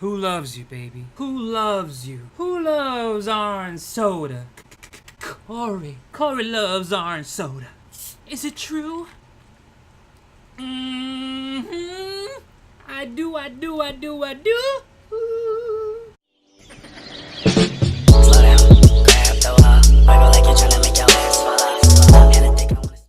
Who loves you, baby? Who loves you? Who loves orange soda? Cory. Cory loves orange soda. Is it true? Mm-hmm. I do.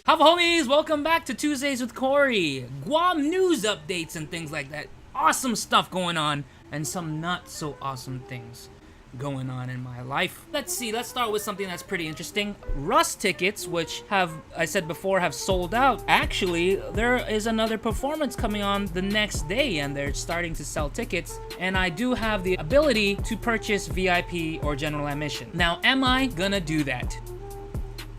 How's homies? Welcome back to Tuesdays with Cory. Guam news updates and things like that. Awesome stuff going on, and some not so awesome things going on in my life. Let's start with something that's pretty interesting. Russ tickets, which I said before, have sold out. Actually, there is another performance coming on the next day, and they're starting to sell tickets, and I do have the ability to purchase VIP or general admission. Now, am I gonna do that?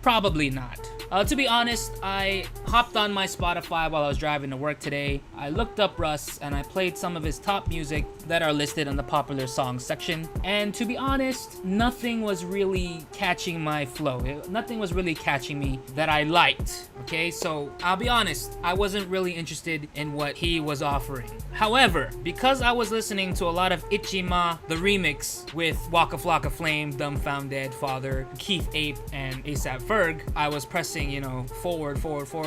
Probably not. To be honest, I hopped on my Spotify while I was driving to work today. I looked up Russ and I played some of his top music that are listed on the popular songs section. And to be honest, nothing was really catching my flow. Nothing was really catching me that I liked. Okay, so I'll be honest, I wasn't really interested in what he was offering. However, because I was listening to a lot of Ichima, the remix with Waka Flocka Flame, Dumbfounded, Father, Keith Ape, and ASAP Ferg, I was pressing, forward,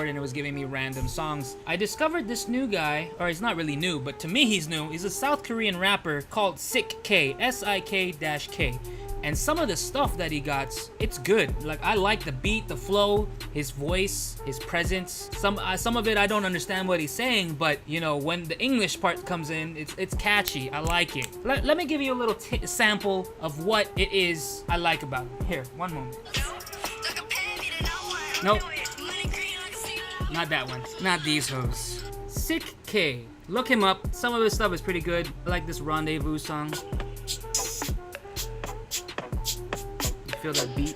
and it was giving me random songs. I discovered this new guy, or he's not really new, but to me he's new. He's a South Korean rapper called Sik-K, S-I-K-K. And some of the stuff that he got, it's good. Like, I like the beat, the flow, his voice, his presence. Some of it I don't understand what he's saying, but when the English part comes in, it's catchy. I like it. Let me give you a little sample of what it is I like about it. Here, one moment. Nope. Not that one. Not these hoes. Sik-K. Look him up. Some of his stuff is pretty good. I like this Rendezvous song. You feel that beat?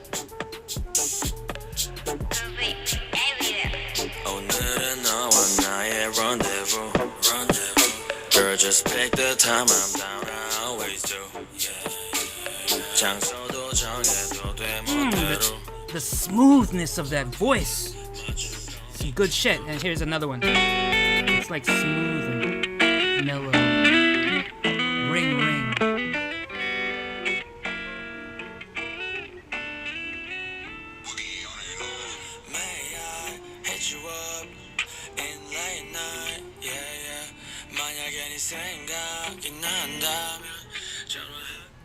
Girl, just pick the time, I'm down, I always do. The smoothness of that voice. Some good shit. And here's another one. It's like smooth and mellow. Ring, ring.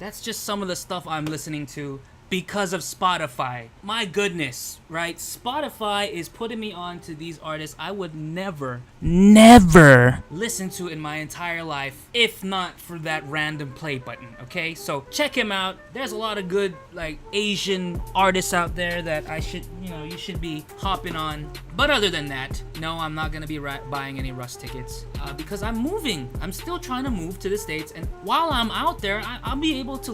That's just some of the stuff I'm listening to because of Spotify. My goodness, right? Spotify is putting me on to these artists I would never listen to in my entire life if not for that random play button, okay? So check him out. There's a lot of good Asian artists out there that you should be hopping on. But other than that, no, I'm not gonna be buying any Russ tickets because I'm moving. I'm still trying to move to the States, and while I'm out there, I'll be able to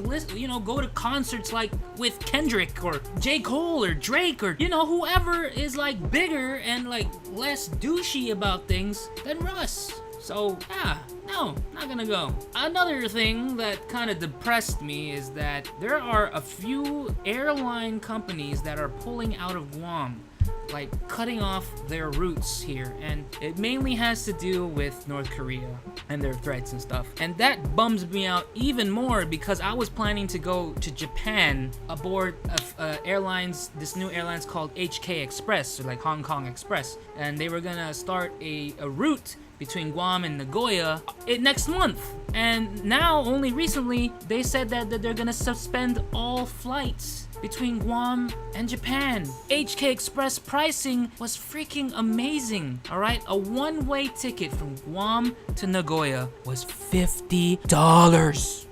go to concerts like with Kendrick or J. Cole or Drake or whoever is bigger and less douchey about things than Russ. So yeah, no, not gonna go. Another thing that kind of depressed me is that there are a few airline companies that are pulling out of Guam, cutting off their routes here, and it mainly has to do with North Korea and their threats and stuff. And that bums me out even more because I was planning to go to Japan aboard this new airline's called HK Express, or Hong Kong Express, and they were gonna start a route between Guam and Nagoya next month. And now, only recently, they said that they're gonna suspend all flights between Guam and Japan. HK Express pricing was freaking amazing, alright? A one-way ticket from Guam to Nagoya was $50.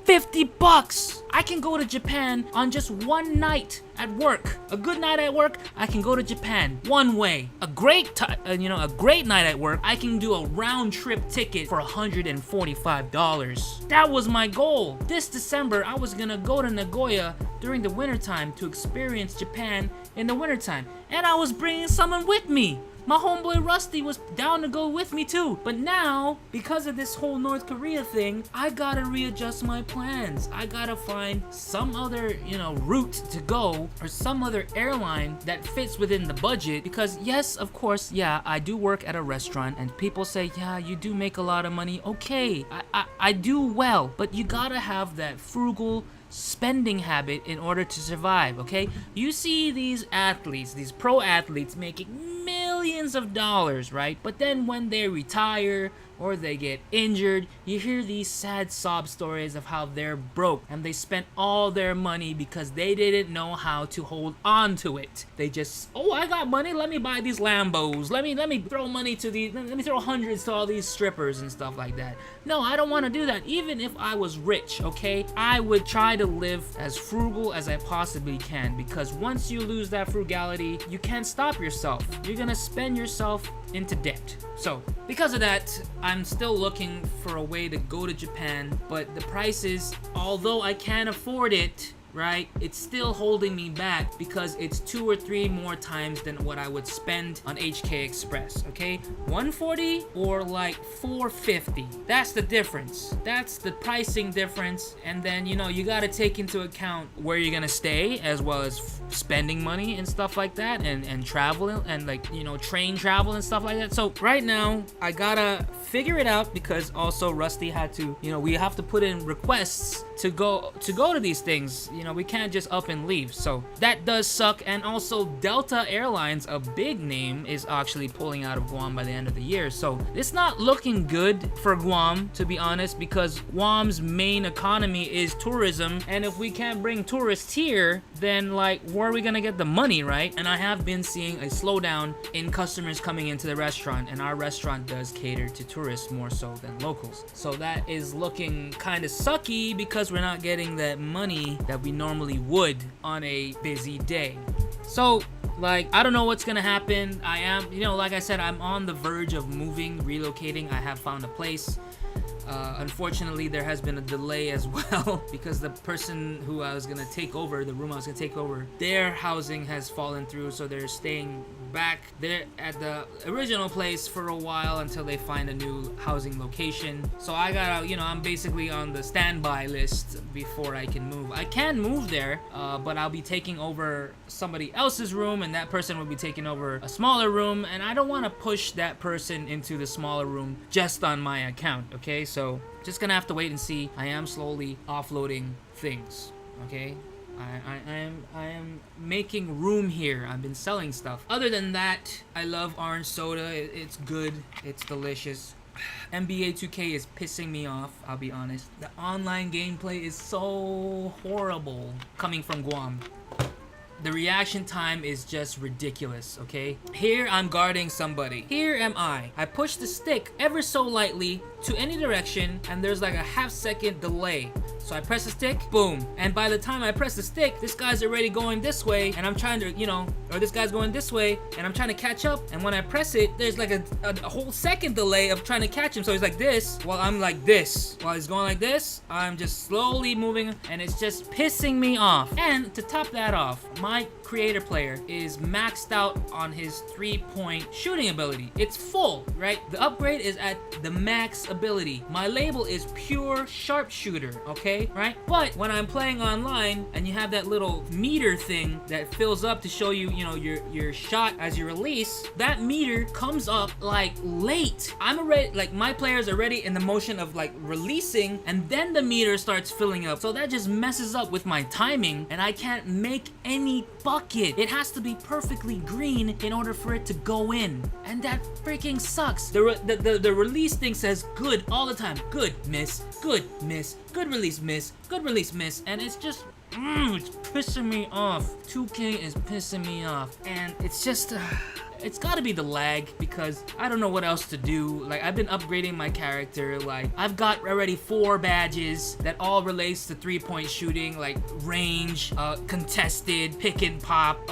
$50! I can go to Japan on just one night at work. A good night at work, I can go to Japan one way. A great night at work, I can do a round trip ticket for $145. That was my goal. This December, I was gonna go to Nagoya during the wintertime to experience Japan in the wintertime, and I was bringing someone with me. My homeboy Rusty was down to go with me too. But now, because of this whole North Korea thing, I gotta readjust my plans. I gotta find some other, route to go, or some other airline that fits within the budget. Because yes, of course, yeah, I do work at a restaurant, and people say, yeah, you do make a lot of money. Okay, I do well, but you gotta have that frugal spending habit in order to survive, okay? You see these athletes, these pro athletes making millions of dollars, right? But then when they retire or they get injured, you hear these sad sob stories of how they're broke and they spent all their money because they didn't know how to hold on to it. They just, oh, I got money, let me buy these Lambos, let me throw money to these, let me throw hundreds to all these strippers and stuff like that. No, I don't want to do that. Even if I was rich, okay, I would try to live as frugal as I possibly can, because once you lose that frugality, you can't stop yourself. You're gonna spend yourself into debt. So because of that, I'm still looking for a way to go to Japan, but the prices, although I can afford it, right, it's still holding me back because it's 2 or 3 more times than what I would spend on HK Express, okay? 140 or like 450. That's the difference. That's the pricing difference. And then, you gotta take into account where you're gonna stay, as well as spending money and stuff like that, and traveling, and like, train travel and stuff like that. So right now, I gotta figure it out, because also Rusty had to, we have to put in requests to go to these things. We can't just up and leave. So that does suck. And also Delta Airlines, a big name, is actually pulling out of Guam by the end of the year. So it's not looking good for Guam, to be honest, because Guam's main economy is tourism. And if we can't bring tourists here, then like, where are we gonna get the money, right? And I have been seeing a slowdown in customers coming into the restaurant, and our restaurant does cater to tourists more so than locals. So that is looking kind of sucky, because we're not getting that money that we normally would on a busy day. So like, I don't know what's gonna happen. I am, like I said, I'm on the verge of moving, relocating. I have found a place. Unfortunately, there has been a delay as well, because the person who I was gonna take over, the room I was gonna take over, their housing has fallen through, so they're staying back there at the original place for a while until they find a new housing location. So I gotta, I'm basically on the standby list before I can move. I can move there, but I'll be taking over somebody else's room, and that person will be taking over a smaller room, and I don't want to push that person into the smaller room just on my account, okay? So just gonna have to wait and see. I am slowly offloading things, okay? I am making room here. I've been selling stuff. Other than that, I love orange soda. It's good. It's delicious. NBA 2K is pissing me off, I'll be honest. The online gameplay is so horrible coming from Guam. The reaction time is just ridiculous, okay? Here I'm guarding somebody. Here am I. I push the stick ever so lightly to any direction, and there's like a half-second delay. So I press the stick, boom. And by the time I press the stick, this guy's already going this way, and I'm trying to, or this guy's going this way, and I'm trying to catch up. And when I press it, there's like a whole second delay of trying to catch him. So he's like this, while I'm like this. While he's going like this, I'm just slowly moving, and it's just pissing me off. And to top that off, my creator player is maxed out on his 3-point shooting ability. It's full, right? The upgrade is at the max ability. My label is pure sharpshooter, okay? Right? But when I'm playing online and you have that little meter thing that fills up to show you, your shot as you release, that meter comes up like late. I'm already, like, my player's already in the motion of like releasing, and then the meter starts filling up. So that just messes up with my timing, and I can't make any bucket. It has to be perfectly green in order for it to go in, and that freaking sucks. The release thing says good all the time. Good miss, good miss, good release miss, good release miss, and it's just it's pissing me off. 2K is pissing me off, and it's just it's gotta be the lag, because I don't know what else to do. Like, I've been upgrading my character. Like, I've got already 4 badges that all relates to 3-point shooting, like range, contested, pick and pop,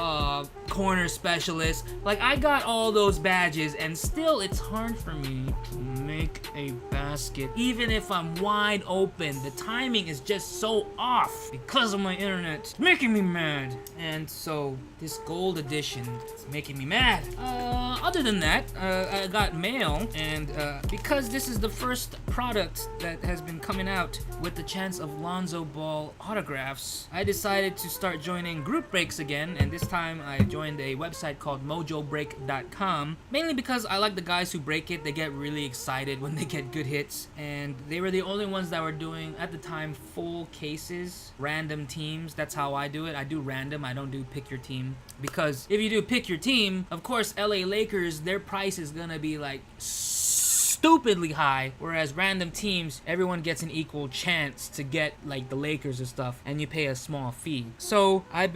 corner specialist. Like, I got all those badges, and still it's hard for me to make a basket. Even if I'm wide open, the timing is just so off because of my internet. It's making me mad. And so this gold edition is making me mad. Other than that, I got mail, and because this is the first product that has been coming out with the chance of Lonzo Ball autographs, I decided to start joining group breaks again, and this time I joined a website called mojobreak.com, mainly because I like the guys who break it. They get really excited when they get good hits, and they were the only ones that were doing, at the time, full cases, random teams. That's how I do it. I do random, I don't do pick your team, because if you do pick your team, of course LA Lakers, their price is gonna be like stupidly high, whereas random teams, everyone gets an equal chance to get like the Lakers or stuff, and you pay a small fee. So I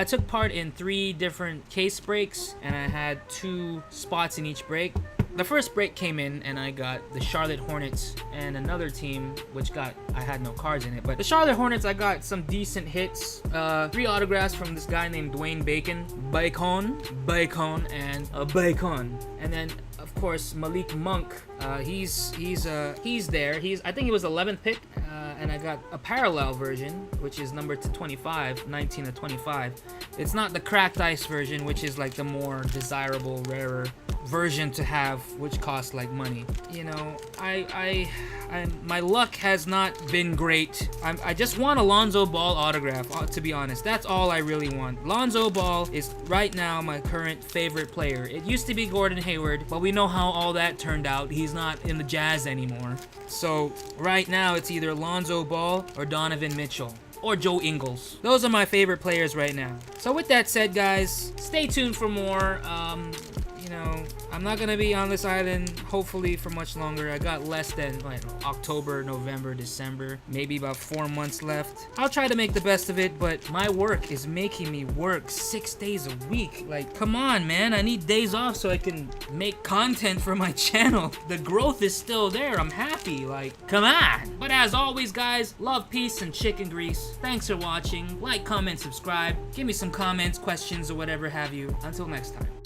took part in 3 different case breaks, and I had 2 spots in each break. The first break came in and I got the Charlotte Hornets and another team which I had no cards in it, but the Charlotte Hornets, I got some decent hits. 3 autographs from this guy named Dwayne Bacon, and then of course Malik Monk. He's there. I think he was 11th pick, and I got a parallel version, which is number to 25, 19 to 25. It's not the cracked ice version, which is like the more desirable, rarer version to have, which costs like money. You know, my luck has not been great. I just want a Lonzo Ball autograph, to be honest. That's all I really want. Lonzo Ball is right now my current favorite player. It used to be Gordon Hayward, but we know how all that turned out. He's not in the Jazz anymore. So right now it's either Lonzo Ball or Donovan Mitchell or Joe Ingles. Those are my favorite players right now. So with that said, guys, stay tuned for more. You know, I'm not gonna be on this island hopefully for much longer. I got less than October, November, December, maybe about 4 months left. I'll try to make the best of it, but my work is making me work 6 days a week. Like, come on, man. I need days off so I can make content for my channel. The growth is still there. I'm happy. Like, come on. But as always, guys, love, peace, and chicken grease. Thanks for watching. Like, comment, subscribe. Give me some comments, questions, or whatever have you. Until next time.